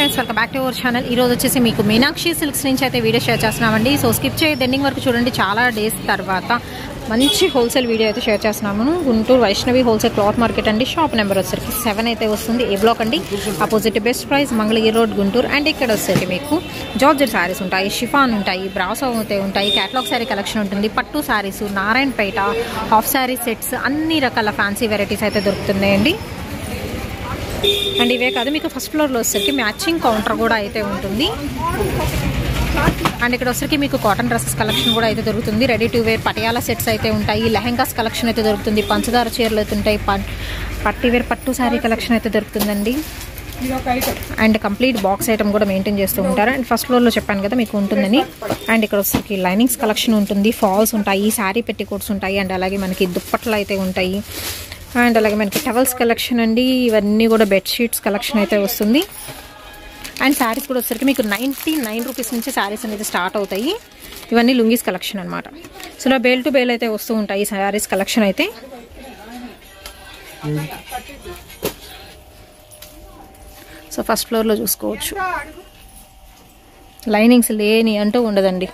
Friends, welcome back to our channel. ఈ రోజు వచ్చేసి మీకు మీనాక్షి సిల్క్స్ నుంచి అయితే వీడియో షేర్ చేస్తున్నామండి. సో స్కిప్ చేయొద్దు, ఎండింగ్ వరకు చూడండి. చాలా డేస్ తర్వాత మంచి హోల్సేల్ వీడియో అయితే షేర్ చేస్తున్నాము. Guntur Vaishnavi wholesale cloth market అండి. షాప్ నెంబర్ వచ్చేసరికి 7 అయితే వస్తుంది. ఏ బ్లాక్ అండి, opposite best price, Mangalagiri road, Guntur. And ఇక్కడ వచ్చేసరికి మీకు జార్జెట్ శారీస్ ఉంటాయి, షిఫాన్ ఉంటాయి, బ్రాసో అయితే ఉంటాయి, క్యాటలాగ్ శారీ కలెక్షన్ ఉంటుంది, పట్టు శారీస్, నారాయణపేట హాఫ్ శారీ సెట్స్, అన్ని రకాల ఫ్యాన్సీ వెరైటీస్ అయితే దొరుకుతున్నాయండి. అండ్ ఇవే కాదు, మీకు ఫస్ట్ ఫ్లోర్లో వచ్చేసరికి మ్యాచింగ్ కౌంటర్ కూడా అయితే ఉంటుంది. అండ్ ఇక్కడ వచ్చేసరికి మీకు కాటన్ డ్రెస్సెస్ కలెక్షన్ కూడా అయితే దొరుకుతుంది. Ready to wear Patiala sets అయితే ఉంటాయి, లెహెంగాస్ కలెక్షన్ అయితే దొరుకుతుంది, పంచదార చీరలు అయితే ఉంటాయి, పట్టివేర్ పట్టు శారీ కలెక్షన్ అయితే దొరుకుతుందండి. అండ్ కంప్లీట్ బాక్స్ ఐటమ్ కూడా మెయింటైన్ చేస్తూ ఉంటారు. అండ్ ఫస్ట్ ఫ్లోర్లో చెప్పాను కదా మీకు ఉంటుందని. అండ్ ఇక్కడ వచ్చేసరికి లైనింగ్స్ కలెక్షన్ ఉంటుంది, ఫాల్స్ ఉంటాయి, శారీ పెట్టికోట్స్ ఉంటాయి, అండ్ అలాగే మనకి దుప్పట్లు అయితే ఉంటాయి. అండ్ అలాగే మనకి టవల్స్ కలెక్షన్ అండి. ఇవన్నీ కూడా బెడ్షీట్స్ కలెక్షన్ అయితే వస్తుంది. అండ్ శారీస్ కూడా వచ్చేసరికి మీకు 99 రూపీస్ నుంచి శారీస్ అనేది స్టార్ట్ అవుతాయి. ఇవన్నీ లుంగీస్ కలెక్షన్ అనమాట. సో ఇలా బేల్ టు బేల్ అయితే వస్తూ ఉంటాయి శారీస్ కలెక్షన్ అయితే. సో ఫస్ట్ ఫ్లోర్లో చూసుకోవచ్చు, లైనింగ్స్ లేని అంటూ ఉండదండి.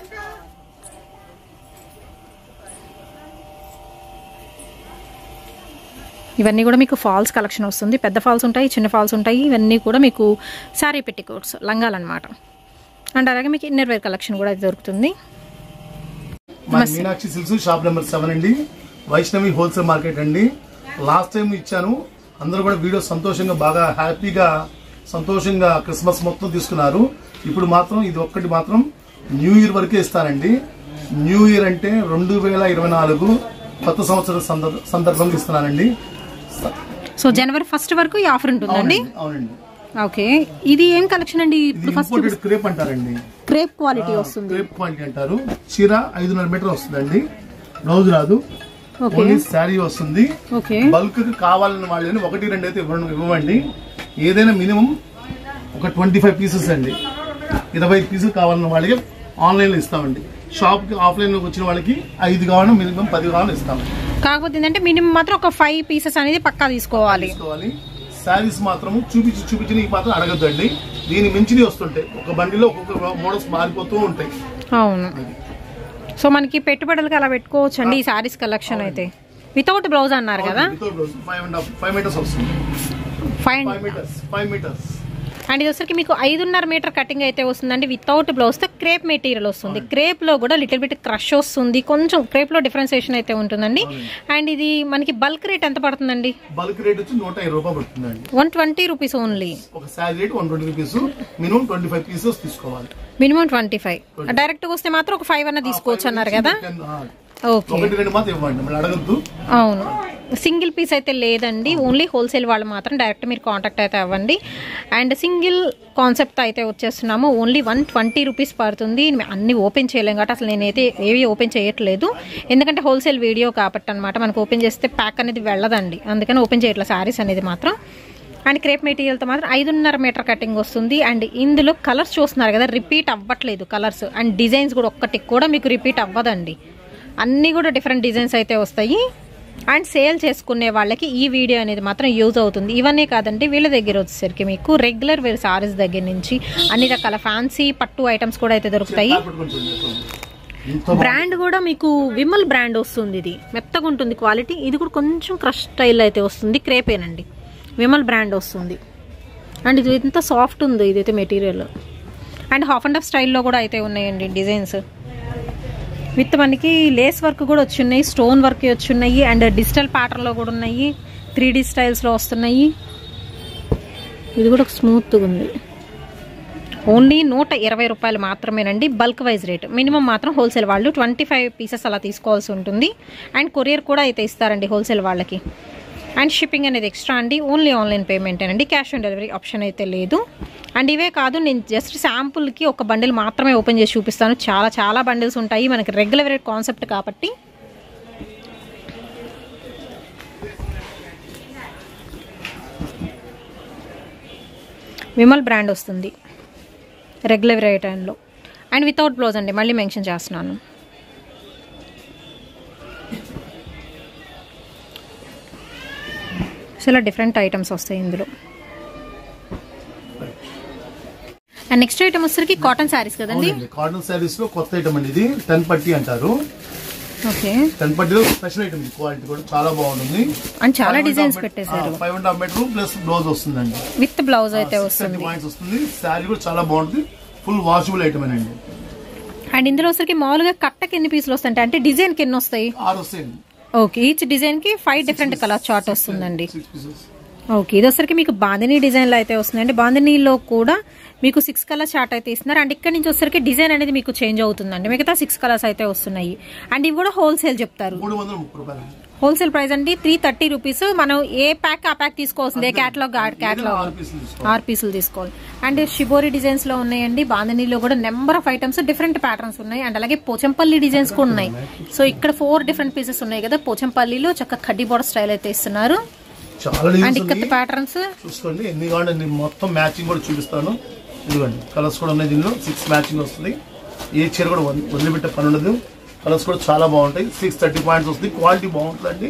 ఇవన్నీ కూడా మీకు ఫాల్స్ కలెక్షన్ వస్తుంది. పెద్ద ఫాల్స్ ఉంటాయి, చిన్న ఫాల్స్ ఉంటాయి. ఇవన్నీ కూడా మీకు శారీ పెట్టికోట్స్, లంగాలన్నమాట. అండ్ అలాగే మీకు ఇన్నర్ వేర్ కలెక్షన్ కూడా దొరుకుతుంది. మీనాక్షి సిల్క్స్ షాప్ నెంబర్ 7 అండి, వైష్ణవి హోల్సేల్ మార్కెట్ అండి. లాస్ట్ టైం ఇచ్చాను, అందరూ కూడా వీడియో సంతోషంగా బాగా హ్యాపీగా సంతోషంగా క్రిస్మస్ మొత్తం తీసుకున్నారు. ఇప్పుడు మాత్రం ఇది ఒక్కటి మాత్రం న్యూ ఇయర్ వరకే ఇస్తానండి. న్యూ ఇయర్ అంటే 2024 కొత్త సంవత్సరం సందర్భంగా ఇస్తున్నానండి. సో జనవరి 1 వరకు ఈ ఆఫర్ ఉంటుందండి. అవునండి. ఓకే, ఇది ఏం కలెక్షన్ అండి? ఇప్పుడు ఫస్ట్ క్రేప్ అంటారండి, క్రేప్ క్వాలిటీ వస్తుంది. క్రేప్ క్వాలిటీ అంటారు. చీర 5.5 మీటర్ వస్తుందండి, బ్లౌజ్ రాదు, ఓన్లీ శారీ వస్తుంది. బల్క్ కావాలని వాళ్ళని 1-2 అయితే ఇవ్వండి. ఏదైనా మినిమం ఒక 25 పీసెస్ అండి, 25 పీసులు కావాలన్న వాళ్ళకి ఆన్లైన్ లో ఇస్తామండి. షాప్ కి ఆఫ్లైన్ లో వచ్చిన వాళ్ళకి 5 కావాలని మినిమం 10 కావాలని ఇస్తాం. కాకపోతే ఏంటంటే మినిమం మాత్రం ఒక 5 పీసెస్ అనేది పక్కా తీసుకోవాలి. శారీస్ మాత్రం చూపించిన మాత్రం అడగద్దండి. దీని మించిని వస్తుంటాయి, ఒక బండిలో ఒక్కొక్క మోడల్స్ మారిపోతూ ఉంటాయి. అవును. సో మనకి పెట్టుబడులకి అలా పెట్టుకోవచ్చు అండి ఈ శారీస్ కలెక్షన్ అయితే. వితౌట్ బ్లౌజ్ అన్నారు కదా, 5 మీటర్స్ వస్తుంది. 5 మీటర్స్. అండ్ ఇది వచ్చరికి మీకు 5.5 మీటర్ కటింగ్ అయితే వస్తుందండి. వితౌట్ బ్లౌజ్ తో క్రేప్ మెటీరియల్ వస్తుంది. క్రేప్ లో కూడా లిటిల్ బిట్ క్రష్ వస్తుంది, కొంచెం క్రేప్ లో డిఫరెన్సియేషన్ అయితే ఉంటుందండి. అండ్ ఇది మనకి బల్క్ రేట్ ఎంత పడుతుందండి? బల్క్ రేట్ వచ్చి 150 రూపాయలు పడుతుందండి. 120 రూపీస్ ఓన్లీ. ఒక sari rate 120 rupees. Minimum 25 pieces తీసుకోవాలి. మినిమం 25. డైరెక్ట్ గా వస్తే మాత్రం ఒక 5 అన్న తీసుకోవచ్చు అన్నారు కదా. అవును, సింగిల్ పీస్ అయితే లేదండి, ఓన్లీ హోల్సేల్ వాళ్ళు మాత్రం డైరెక్ట్ మీరు కాంటాక్ట్ అయితే అవ్వండి. అండ్ సింగిల్ కాన్సెప్ట్ అయితే వచ్చేస్తున్నాము. ఓన్లీ 120 రూపీస్ పడుతుంది. అన్ని ఓపెన్ చేయలేం కాబట్టి అసలు నేనైతే ఏవి ఓపెన్ చేయట్లేదు, ఎందుకంటే హోల్సేల్ వీడియో కాబట్టి అనమాట. మనకు ఓపెన్ చేస్తే ప్యాక్ అనేది వెళ్ళదండి, అందుకని ఓపెన్ చేయట్లేదు శారీస్ అనేది మాత్రం. అండ్ క్రేప్ మెటీరియల్తో మాత్రం 5.5 మీటర్ కటింగ్ వస్తుంది. అండ్ ఇందులో కలర్స్ చూస్తున్నారు కదా, రిపీట్ అవ్వట్లేదు కలర్స్. అండ్ డిజైన్స్ కూడా ఒక్కటి కూడా మీకు రిపీట్ అవ్వదండి, అన్నీ కూడా డిఫరెంట్ డిజైన్స్ అయితే వస్తాయి. అండ్ సేల్ చేసుకునే వాళ్ళకి ఈ వీడియో అనేది మాత్రం యూజ్ అవుతుంది. ఇవన్నీ కాదండి, వీళ్ళ దగ్గర వచ్చేసరికి మీకు రెగ్యులర్ వేర్ సారీస్ దగ్గర నుంచి అన్ని రకాల ఫ్యాన్సీ పట్టు ఐటమ్స్ కూడా అయితే దొరుకుతాయి. బ్రాండ్ కూడా మీకు విమల్ బ్రాండ్ వస్తుంది. ఇది మెత్తగా ఉంటుంది క్వాలిటీ. ఇది కూడా కొంచెం క్రష్ స్టైల్ అయితే వస్తుంది, క్రేపేనండి, విమల్ బ్రాండ్ వస్తుంది. అండ్ ఇది ఎంత సాఫ్ట్ ఉందో ఇదైతే material. And half and half స్టైల్లో కూడా అయితే ఉన్నాయండి డిజైన్స్. విత్ మనకి లేస్ వర్క్ కూడా వచ్చున్నాయి, స్టోన్ వర్క్ వచ్చున్నాయి, అండ్ డిజిటల్ ప్యాటర్న్లో కూడా ఉన్నాయి, 3D స్టైల్స్లో వస్తున్నాయి. ఇది కూడా స్మూత్గా ఉంది. ఓన్లీ 120 రూపాయలు మాత్రమేనండి, బల్క్ వైజ్ రేట్. మినిమం మాత్రం హోల్సేల్ వాళ్ళు 25 పీసెస్ అలా తీసుకోవాల్సి ఉంటుంది. అండ్ కొరియర్ కూడా అయితే ఇస్తారండి హోల్సేల్ వాళ్ళకి. అండ్ షిప్పింగ్ అనేది ఎక్స్ట్రా అండి, ఓన్లీ ఆన్లైన్ పేమెంట్ అండి, క్యాష్ ఆన్ డెలివరీ ఆప్షన్ అయితే లేదు. అండ్ ఇవే కాదు, నేను జస్ట్ శాంపుల్కి ఒక బండిల్ మాత్రమే ఓపెన్ చేసి చూపిస్తాను. చాలా చాలా బండిల్స్ ఉంటాయి, మనకి రెగ్యులర్ రేట్ కాన్సెప్ట్ కాబట్టి. విమల్ బ్రాండ్ వస్తుంది రెగ్యులర్ రేట్ అండ్లో. అండ్ వితౌట్ బ్లౌజ్ అండి, మళ్ళీ మెన్షన్ చేస్తున్నాను. సో ఇలా డిఫరెంట్ ఐటమ్స్ వస్తాయి ఇందులో. అండ్ నెక్స్ట్ ఐటమ్ వచ్చరికి కాటన్ శారీస్ కదండి. కాటన్ శారీస్ లో కొత్త ఐటమ్ అండి ఇది, 10 పట్టి అంటారు. ఓకే, 10 పట్టిలో స్పెషల్ ఐటమ్, క్వాలిటీ కూడా చాలా బాగుంటుంది. అండ్ చాలా డిజైన్స్ పెట్టేశారు. 5.5 మీటర్ ప్లస్ బ్లౌజ్ వస్తుందండి, విత్ బ్లౌజ్ అయితే వస్తుంది. పాయింట్స్ వస్తుంది. శారీ కూడా చాలా బాగుంటుంది, ఫుల్ వాషబుల్ ఐటమ్ అండి. అండ్ ఇందులో వచ్చరికి మామూలుగా కట్టకి ఎన్ని పీసులు వస్తాయి అంటే డిజైన్ కి ఎన్ని వస్తాయి? 6 వస్తాయి. ఓకే, ఈచ్ డిజైన్ కి 5 డిఫరెంట్ కలర్ చార్ట్ వస్తుందండి. ఓకే, ఇది వచ్చరికి మీకు బాందినీ డిజైన్ లో అయితే వస్తుందండి. బాందినీలో కూడా మీకు 6 కలర్ చార్ట్ అయితే ఇస్తున్నారు. అండ్ ఇక్కడ నుంచి వచ్చరికి డిజైన్ అనేది మీకు చేంజ్ అవుతుందండి. మిగతా 6 కలర్స్ అయితే వస్తున్నాయి. అండ్ ఇవి కూడా హోల్సేల్ చెప్తారు. 330 రూపాయలు హోల్సేల్ ప్రైస్ అండి, 330 రూపీస్. మనం ఏ ప్యాక్ ఆ ప్యాక్ తీసుకోవాల్సింది, ఏ క్యాటలాగ్ 6 పీసులు తీసుకోవాలి. అండ్ షిబోరి డిజైన్స్ లో ఉన్నాయండి. బాందినీలో కూడా number of items, different patterns ఉన్నాయి. అండ్ అలాగే పోచంపల్లి డిజైన్స్ కూడా ఉన్నాయి. సో ఇక్కడ 4 డిఫరెంట్ పీసెస్ ఉన్నాయి కదా. పోచంపల్లిలో చక్కగా కడ్డీ బోర్డర్ స్టైల్ అయితే ఇస్తున్నారు. చాలా డిజైన్స్ ప్యాటర్న్స్ చూసుకోండి, ఎన్ని కావాలండి. మొత్తం మ్యాచింగ్ కూడా చూపిస్తాను. ఇదిగోండి, కలర్స్ కూడా ఉన్నాయి. దీనిలో 6 మ్యాచింగ్ వస్తుంది. ఏ చీర కూడా వదిలిపెట్టే పని ఉండదు. కలర్స్ కూడా చాలా బాగుంటాయి. 630 పాయింట్స్ వస్తుంది. క్వాలిటీ బాగుంటుందండి.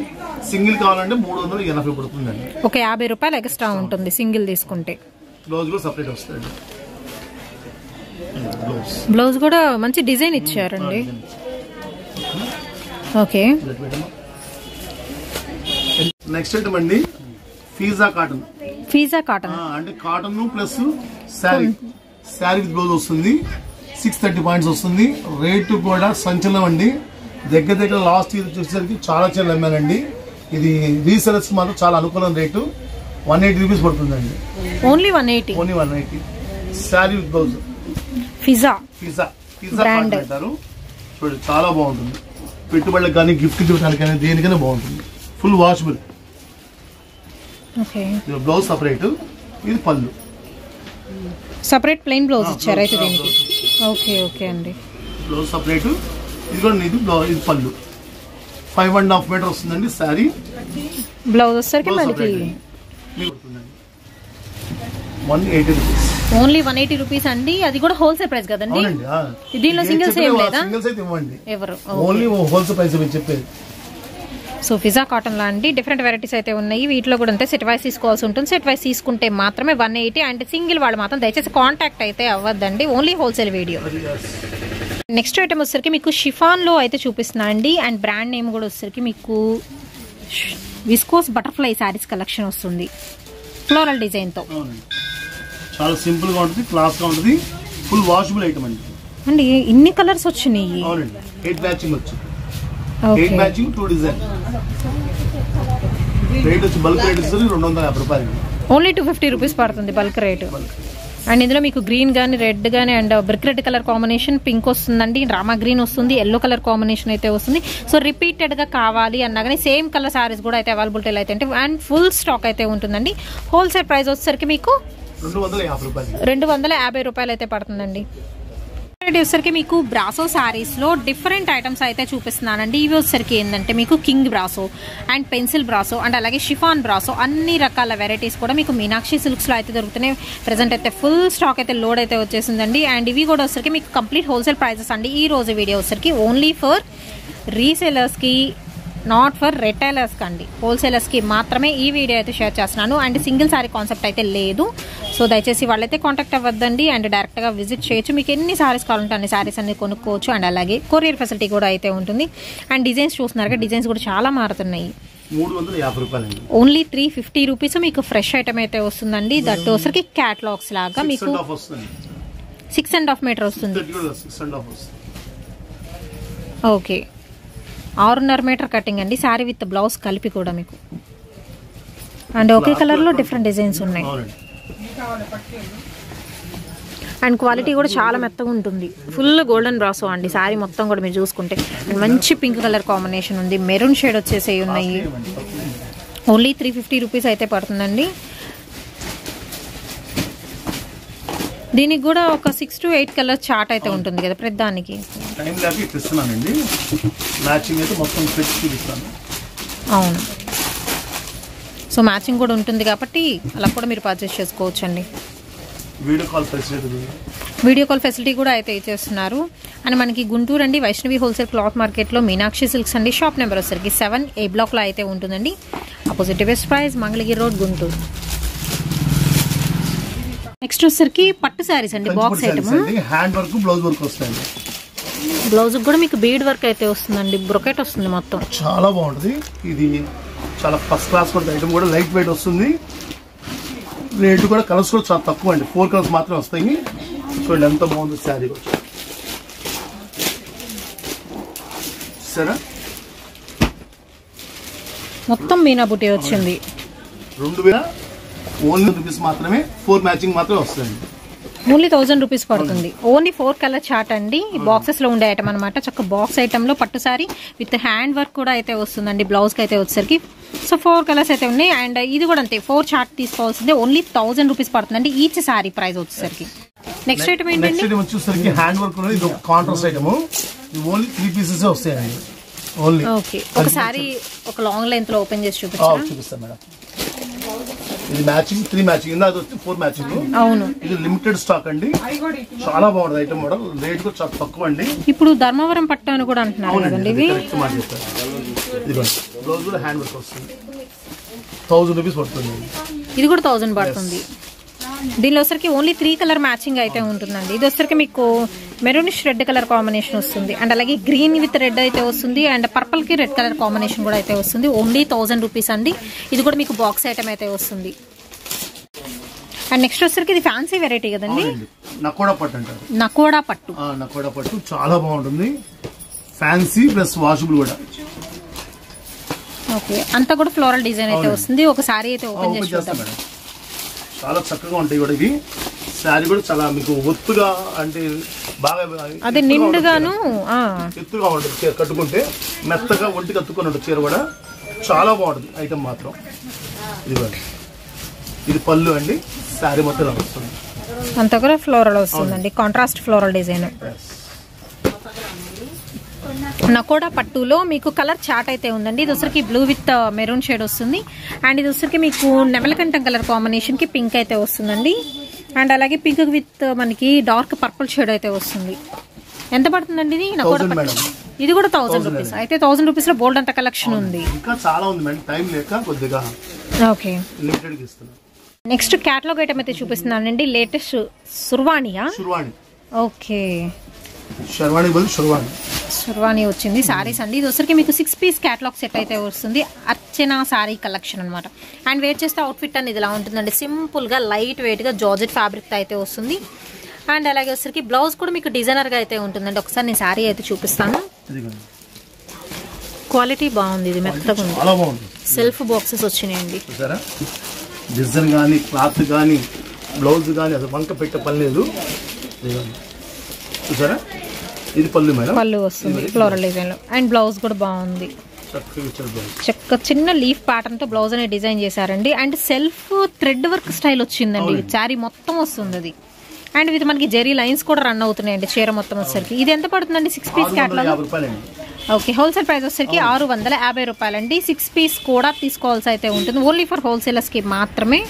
సింగిల్ కావాలంటే 380 పడుతుందండి. ఒక 50 రూపాయలు ఎక్స్ట్రా ఉంటుంది సింగిల్ తీసుకుంటే. బ్లౌజ్ కూడా సపరేట్ వస్తుంది. బ్లౌజ్ కూడా మంచి డిజైన్ ఇచ్చారండి. ఓకే, నెక్స్ట్ ఐటమ్ అండి ఫీజా కాటన్. ఫీజా కాటన్ అంటే cotton plus sari, sari with blouse వస్తుంది. 630 పాయింట్స్ వస్తుంది. రేటు కూడా సంచలనం అండి. దగ్గర దగ్గర లాస్ట్ ఇయర్ చూసేసరికి చాలా చీరలు అమ్మానండి. ఇది రీసెలర్స్ మాత్రం చాలా అనుకూలం రేటు. 180 రూపీస్ పడుతుందండి. Only 180. Sari with blouse. Fiza cotton అంటారు. చూడండి, చాలా బాగుంటుంది. పెట్టుబడులకు కానీ గిఫ్ట్ ఇవ్వడానికి కానీ దేనికైనా బాగుంటుంది. Full washable. బ్లౌజ్ సపరేట్, ఇది పళ్ళు సపరేట్ ప్లెయిన్ బ్లౌజ్ ఇచ్చారు అయితే దీనికి. ఓకే ఓకే అండి, బ్లౌజ్ సపరేట్. ఇది కూడా ఇది బ్లౌజ్, ఇది పళ్ళు. 5.5 మీటర్ వస్తుందండి శారీ. బ్లౌజ్ వచ్చేసరికి మనకి 180 రూపీస్. ఓన్లీ 180 రూపీస్ అండి. అది కూడా హోల్సేల్ ప్రైస్ కదండి. దీనిలో సింగిల్స్ ఏం లేదా? సింగిల్స్ అయితే ఇవ్వండి, ఎవరు ఓన్లీ హోల్సేల్ ప్రైస్ చెప్పేది. సో ఫిజా కాటన్ లాంటి డిఫరెంట్ వెరైటీస్ అయితే ఉన్నాయి. వీటిలో కూడా అంతే సెట్ వైస్ తీసుకోవాల్సి ఉంటుంది. సెట్ వైస్ తీసుకుంటే మాత్రమే 180. అండ్ సింగిల్ వాళ్ళు మాత్రం దయచేసి కాంటాక్ట్ అయితే అవ్వద్దండి, only wholesale video. Next item వచ్చేసరికి మీకు షిఫాన్ లో అయితే చూపిస్తున్నా అండి. అండ్ బ్రాండ్ నేమ్ కూడా వచ్చేసరికి మీకు విస్కోస్ బటర్ఫ్లై శారీస్ కలెక్షన్ వస్తుంది, ఫ్లోరల్ డిజైన్ తో. చాలా సింపుల్ గా ఉంటుంది, క్లాస్ గా ఉంటుంది, ఫుల్ వాషబుల్ ఐటమ్ అండి. అండి ఇన్ని కలర్స్ వచ్చినాయి. 8 మ్యాచింగ్ వచ్చింది. 8 మ్యాచింగ్ 2 డిజైన్. రేట్ వచ్చి బల్క్ రేట్ వచ్చి 250 రూపాయలు. ఓన్లీ 250 రూపీస్ పడుతుంది బల్క్ రేటు. అండ్ ఇందులో మీకు గ్రీన్ గానీ రెడ్ గానీ and brick red colour combination, pink వస్తుందండి, రామా గ్రీన్ వస్తుంది, ఎల్లో కలర్ కాంబినేషన్ అయితే వస్తుంది. సో రిపీటెడ్ గా కావాలి అన్నా కానీ సేమ్ కలర్ సారీస్ కూడా అయితే అవైలబిలిటీ అయితే ఉంటాయి. అండ్ ఫుల్ స్టాక్ అయితే ఉంటుందండి. హోల్సేల్ ప్రైస్ వచ్చేసరికి మీకు 250 రూపాయలు అయితే పడుతుందండి. వచ్చేసరికి మీకు బ్రాసో శారీస్ లో డిఫరెంట్ ఐటమ్స్ అయితే చూపిస్తున్నానండి. ఇవి వచ్చేసరికి ఏంటంటే మీకు king brasso and pencil brasso and అలాగే షిఫాన్ బ్రాసో, అన్ని రకాల వెరైటీస్ కూడా మీకు మీనాక్షి సిల్క్స్ లో అయితే దొరుకుతున్నాయి. ప్రెసెంట్ అయితే ఫుల్ స్టాక్ అయితే లోడ్ అయితే వచ్చేసిందండి. అండ్ ఇవి కూడా వచ్చేసరికి మీకు కంప్లీట్ హోల్సేల్ ప్రైజెస్ అండి. ఈ రోజు వీడియో వచ్చేసరికి ఓన్లీ ఫర్ రీసేలర్స్ కి, నాట్ ఫర్ రిటైలర్స్ కండి, హోల్సేలర్స్ కి మాత్రమే ఈ వీడియో అయితే షేర్ చేస్తున్నాను. అండ్ సింగిల్ సారీ కాన్సెప్ట్ అయితే లేదు. సో దయచేసి వాళ్ళైతే కాంటాక్ట్ అవ్వద్దండి. అండ్ డైరెక్ట్ గా విజిట్ చేయొచ్చు. మీకు ఎన్ని సారీస్ కావాలంటే అన్ని సారీస్ అన్ని కొనుక్కోవచ్చు. అండ్ అలాగే కొరియర్ ఫెసిలిటీ కూడా అయితే ఉంటుంది. అండ్ డిజైన్స్ చూస్తున్నారు, డిజైన్స్ కూడా చాలా మారుతున్నాయి. 350 రూపాయలు, ఓన్లీ 350 రూపీస్ మీకు ఫ్రెష్ ఐటమ్ అయితే వస్తుందండి. దట్ వచ్చరికి క్యాటలాగ్స్ లాగా మీకు 6.5 మీటర్ వస్తుంది. ఓకే, 6.5 మీటర్ కటింగ్ అండి, శారీ విత్ బ్లౌజ్ కలిపి కూడా మీకు. అండ్ ఒకే కలర్ లో డిఫరెంట్ డిజైన్స్ ఉన్నాయి. అండ్ క్వాలిటీ కూడా చాలా మెత్తగా ఉంటుంది. ఫుల్ గోల్డెన్ బ్రాసో అండి శారీ మొత్తం కూడా మీరు చూసుకుంటే. అండ్ మంచి పింక్ కలర్ కాంబినేషన్ ఉంది, మెరూన్ షేడ్ వచ్చేసి ఉన్నాయి. ఓన్లీ 350 రూపీస్ అయితే పడుతుందండి. దీనికి కూడా ఒక 6 to 8 కలర్ చార్ట్ అయితే ఉంటుంది కదా ప్రతిదానికి. అవును, సో మ్యాచింగ్ కూడా ఉంటుంది కాబట్టి అలా కూడా మీరు పర్చేస్ చేసుకోవచ్చు అండి. వీడియో కాల్ ఫెసిలిటీ కూడా అయితే ఇచ్చేస్తున్నారు. అండ్ మనకి గుంటూరు అండి వైష్ణవి హోల్సేల్ క్లాత్ మార్కెట్లో మీనాక్షి సిల్క్స్ అండి. షాప్ నెంబర్ వచ్చేసరికి 7A బ్లాక్లో అయితే ఉంటుందండి. Opposite best price, Mangalagiri road, Guntur. Next వచ్చేసరికి పట్టు శారీస్ అండి, box item. Hand work blouse work వస్తాయండి. బ్లౌజ్ కూడా మీకు బీడ్ వర్క్ అయితే వస్తుందండి, బ్రొకెట్ వస్తుంది మొత్తం. చాలా బాగుంటుంది ఇది, చాలా ఫస్ట్ క్లాస్ కూడా. ఐటమ్ కూడా లైట్ వెయిట్ వస్తుంది. రేటు కూడా కలర్స్ కూడా చాలా తక్కువ అండి, 4 కలర్స్ మాత్రమే వస్తాయి. చూడండి ఎంత బాగుంది శారీ కూడా. సరే మొత్తం మీనా బుటీ వచ్చింది. 2000 ఓన్లీ రూపీస్ మాత్రమే, 4 మ్యాచింగ్ మాత్రమే వస్తాయండి. ఓన్లీ 1000 రూపీస్ పడుతుంది. ఓన్లీ 4 కలర్ చార్ట్ అండి, బాక్సెస్ లో ఉండే ఐటమ్ అనమాట. చక్క బాక్స్ ఐటమ్ లో పట్టు సారీ విత్ హ్యాండ్ వర్క్ కూడా అయితే వస్తుందండి. బ్లౌజ్ కి అయితే వచ్చేసరికి సో 4 కలర్స్ అయితే ఉన్నాయి. అండ్ ఇది కూడా అంతే, 4 చార్ట్ తీసుకోవాల్సిందే. ఓన్లీ 1000 రూపీస్ పడుతుందండి ఈచ్ సారీ ప్రైస్ వచ్చేసరికి. నెక్స్ట్ ఐటమ్ ఏంటండి? నెక్స్ట్ వచ్చేసరికి హ్యాండ్ వర్క్ ఉన్నది, ఇది కాంట్రాస్ట్ ఐటమ్. ఓన్లీ 3 పీసెస్ వస్తాయండి. ఓన్లీ ఓకే, ఒక సారీ ఒక లాంగ్ లెంత్ లో ఓపెన్ చేసి చూపిస్తాను మేడం. ఇది మ్యాచింగ్ 3 మ్యాచింగ్, ఇందాక వచ్చి 4 మ్యాచింగ్. అవును, ఇది లిమిటెడ్ స్టాక్ అండి. చాలా బాగుంది ఐటమ్ మోడల్, రేట్ కూడా చాలా తక్కువ అండి. ఇప్పుడు ధర్మవరం పట్టు అని కూడా అంటున్నారు కదండి ఇవి. బ్లౌజ్ కూడా హ్యాండ్ వర్క్ వస్తుంది. 1000 రూపీస్ పడుతుంది. ఇది కూడా 1000 పడుతుంది. దీనిలో వచ్చరికి ఓన్లీ 3 కలర్ మ్యాచింగ్ అయితే ఉంటుందండి. ఇది వచ్చరికి మీకు మెరూనిష్ రెడ్ కలర్ కాంబినేషన్ వస్తుంది. అండ్ అలాగే గ్రీన్ విత్ రెడ్ అయితే వస్తుంది. అండ్ పర్పుల్ కి రెడ్ కలర్ కాంబినేషన్ కూడా అయితే వస్తుంది. ఓన్లీ 1000 రూపీస్ అండి. ఇది కూడా మీకు బాక్స్ ఐటమ్ అయితే వస్తుంది. అండ్ నెక్స్ట్ వచ్చరికి ఇది ఫ్యాన్సీ వెరైటీ కదండి, నకోడా పట్టు అంటారు. నకోడా పట్టు. నకోడా పట్టు చాలా బాగుంటుంది, ఫ్యాన్సీ ప్లస్ వాషబుల్ కూడా. ఓకే, అంతా కూడా ఫ్లోరల్ డిజైన్ అయితే వస్తుంది. ఒక సారీ అయితే ఓపెన్ చేసి చూద్దాం. చాలా చక్కగా ఉంటాయి కూడా ఇవి. శారీ కూడా చాలా మీకు ఒత్తుగా అంటే బాగా అదే నిండుగాను ఎత్తుగా ఉంటుంది. చీర కట్టుకుంటే మెత్తగా ఒంటికి కత్తుకొని ఉంటుంది చీర కూడా. చాలా బాగుంటుంది ఐటమ్ మాత్రం. ఇది పళ్ళు అండి, శారీ మొత్తం వస్తుంది. అంతా కూడా ఫ్లోరల్ వస్తుందండి, కాంట్రాస్ట్ ఫ్లోరల్ డిజైన్. నకోడా పట్టులో మీకు కలర్ చార్ట్ అయితే ఉందండి. ఇది వచ్చరికి బ్లూ విత్ మెరూన్ షేడ్ వస్తుంది. అండ్ ఇది వచ్చరికి మీకు నెమలకంఠం కలర్ కాంబినేషన్ కి పింక్ అయితే వస్తుందండి. అండ్ అలాగే పింక్ విత్ మనకి డార్క్ పర్పుల్ షేడ్ అయితే వస్తుంది. ఎంత పడుతుందండి ఇది? నకోడా పట్టు ఇది కూడా 1000 రూపీస్. అయితే 1000 రూపీస్ లో బోల్డ్ అంత కలెక్షన్ ఉంది. ఇంకా చాలా ఉంది మేడం, టైం లేక కొద్దిగా. ఓకే, నెక్స్ట్ క్యాటలాగ్ ఐటమ్ అయితే చూపిస్తున్నానండి. లేటెస్ట్ సుర్వాణియా? ఓకే, షర్వాణి వచ్చింది సారీస్ అండి. ఇది వచ్చరికి మీకు 6 పీస్ క్యాటలాగ్ సెట్ అయితే వస్తుంది. అర్చన సారీ కలెక్షన్ అనమాట. అండ్ వేర్ చేస్తే అవుట్ఫిట్ అనేది ఇలా ఉంటుందండి, సింపుల్ గా లైట్ వెయిట్ గా జార్జెట్ ఫ్యాబ్రిక్ అయితే వస్తుంది. అండ్ అలాగే వచ్చరికి బ్లౌజ్ కూడా మీకు డిజైనర్ గా అయితే ఉంటుందండి. ఒకసారి నేను సారీ అయితే చూపిస్తాను. క్వాలిటీ బాగుంది, ఇది మెత్తగా ఉంది. సెల్ఫ్ బాక్సెస్ వచ్చినాయండి. డిజైన్ కానీ క్లాత్ కానీ బ్లౌజ్ కానీ అసలు వంక పెట్టే పని లేదు. చూసారా, ఇది పళ్ళు మేడం, పళ్ళు వస్తుంది ఫ్లోరల్ డిజైన్ లో. అండ్ బ్లౌజ్ కూడా బాగుంది, చక్క చిన్న లీఫ్ ప్యాటర్న్ తో బ్లౌజ్ అనేది డిజైన్ చేశారండి. And self thread work style వచ్చిందండి, శారీ మొత్తం వస్తుంది అది. అండ్ ఇది మనకి జెరీ లైన్స్ కూడా రన్ అవుతున్నాయండి చీర మొత్తం వచ్చేసరికి. ఇది ఎంత పడుతుందండి 6 piece catalogue? Okay, wholesale price వచ్చేసరికి 650 రూపాయలండి. 6 పీస్ కూడా తీసుకోవాల్సి అయితే ఉంటుంది, ఓన్లీ ఫర్ హోల్సేలర్స్ కి మాత్రమే.